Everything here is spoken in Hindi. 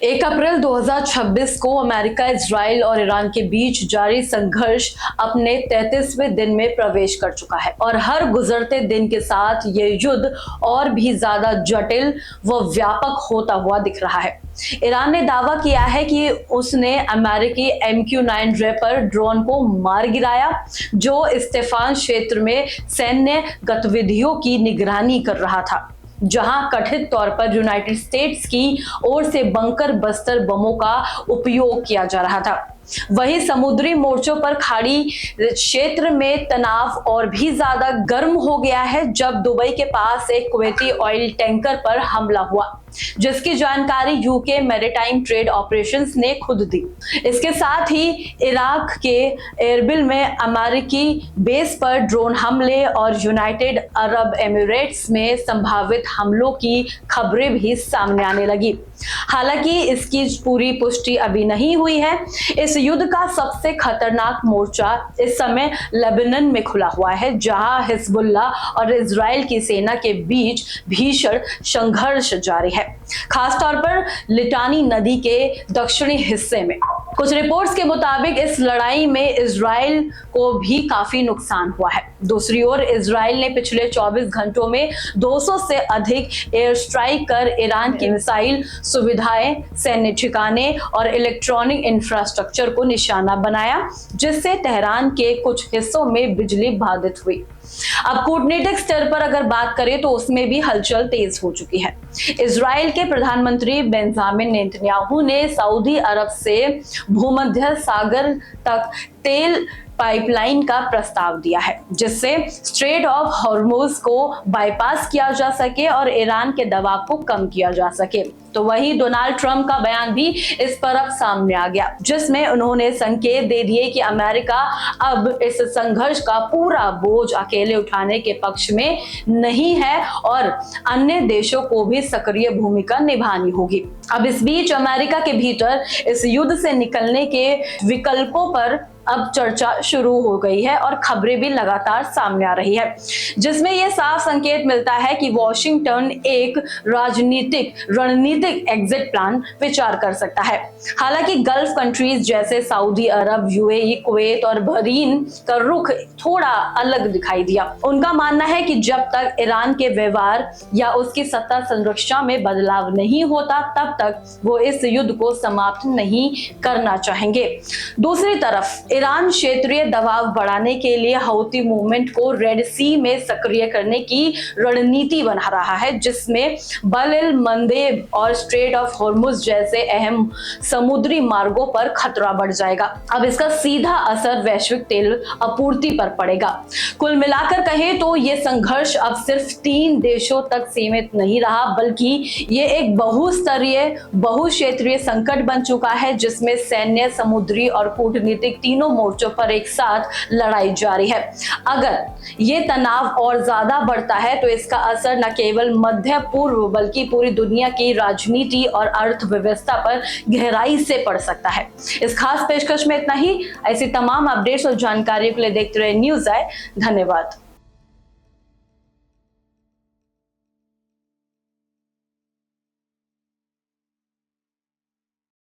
1 अप्रैल 2026 को अमेरिका, इजराइल और ईरान के बीच जारी संघर्ष अपने 33वें दिन में प्रवेश कर चुका है और हर गुजरते दिन के साथ ये युद्ध और भी ज्यादा जटिल व व्यापक होता हुआ दिख रहा है। ईरान ने दावा किया है कि उसने अमेरिकी MQ-9 रैपर ड्रोन को मार गिराया, जो इस्तेफान क्षेत्र में सैन्य गतिविधियों की निगरानी कर रहा था, जहां कथित तौर पर यूनाइटेड स्टेट्स की ओर से बंकर बस्टर बमों का उपयोग किया जा रहा था। वहीं समुद्री मोर्चों पर खाड़ी क्षेत्र में तनाव और भी ज्यादा गर्म हो गया है, जब दुबई के पास एक कुवैती ऑयल टैंकर पर हमला हुआ, जिसकी जानकारी यूके मैरीटाइम ट्रेड ऑपरेशंस ने खुद दी। इसके साथ ही इराक के एरबिल में अमेरिकी बेस पर ड्रोन हमले और यूनाइटेड अरब एमिरेट्स में संभावित हमलों की खबरें भी सामने आने लगी। हालांकि इसकी पूरी पुष्टि अभी नहीं हुई है। इस युद्ध का सबसे खतरनाक मोर्चा इस समय लेबनान में खुला हुआ है, जहां हिजबुल्लाह और इजराइल की सेना के बीच भीषण संघर्ष जारी है, खासतौर पर लिटानी नदी के दक्षिणी हिस्से में। कुछ रिपोर्ट्स के मुताबिक इस लड़ाई में इजराइल को भी काफी नुकसान हुआ है। दूसरी ओर इजराइल ने पिछले 24 घंटों में 200 से अधिक एयर स्ट्राइक कर ईरान की मिसाइल सुविधाएं, सैन्य ठिकाने और इलेक्ट्रॉनिक इंफ्रास्ट्रक्चर को निशाना बनाया, जिससे तेहरान के कुछ हिस्सों में बिजली बाधित हुई। अब कूटनीतिक स्तर पर अगर बात करें तो उसमें भी हलचल तेज हो चुकी है। इजराइल के प्रधानमंत्री बेंजामिन नेतन्याहू ने सऊदी अरब से भूमध्य सागर तक तेल पाइपलाइन का प्रस्ताव दिया है, जिससे स्ट्रेट ऑफ हॉर्मुज को बाईपास किया जा सके और ईरान के दबाव को कम किया जा सके। तो वही डोनाल्ड ट्रंप का बयान भी इस पर अब सामने आ गया, जिसमें उन्होंने संकेत दे दिए कि अमेरिका अब इस संघर्ष का पूरा बोझ अकेले उठाने के पक्ष में नहीं है और अन्य देशों को भी सक्रिय भूमिका निभानी होगी। अब इस बीच अमेरिका के भीतर इस युद्ध से निकलने के विकल्पों पर अब चर्चा शुरू हो गई है और खबरें भी लगातार सामने आ रही है, जिसमें यह साफ संकेत मिलता है कि वॉशिंगटन एक रणनीतिक एग्जिट प्लान विचार कर सकता है। हालांकि गल्फ कंट्रीज जैसे सऊदी अरब, UAE, कुवैत और बहरीन का रुख थोड़ा अलग दिखाई दिया। उनका मानना है कि जब तक ईरान के व्यवहार या उसकी सत्ता संरचना में बदलाव नहीं होता, तब तक वो इस युद्ध को समाप्त नहीं करना चाहेंगे। दूसरी तरफ ईरान क्षेत्रीय दबाव बढ़ाने के लिए हौती मूवमेंट को रेड सी में सक्रिय करने की रणनीति बना रहा है, जिसमें बब एल मंदेब और स्ट्रेट ऑफ हॉर्मुज जैसे अहम समुद्री मार्गों पर खतरा बढ़ जाएगा। अब इसका सीधा असर वैश्विक तेल आपूर्ति पर पड़ेगा। कुल मिलाकर कहें तो ये संघर्ष अब सिर्फ 3 देशों तक सीमित नहीं रहा, बल्कि ये एक बहुस्तरीय, बहुक्षेत्रीय संकट बन चुका है, जिसमें सैन्य, समुद्री और कूटनीतिक तीनों मोर्चों पर एक साथ लड़ाई जारी है। अगर ये तनाव और ज्यादा बढ़ता है तो इसका असर न केवल मध्य पूर्व बल्कि पूरी दुनिया की राजनीति और अर्थव्यवस्था पर गहराई से पड़ सकता है। इस खास पेशकश में इतना ही। ऐसी तमाम अपडेट्स और जानकारी के लिए देखते रहे न्यूज़ आए। धन्यवाद।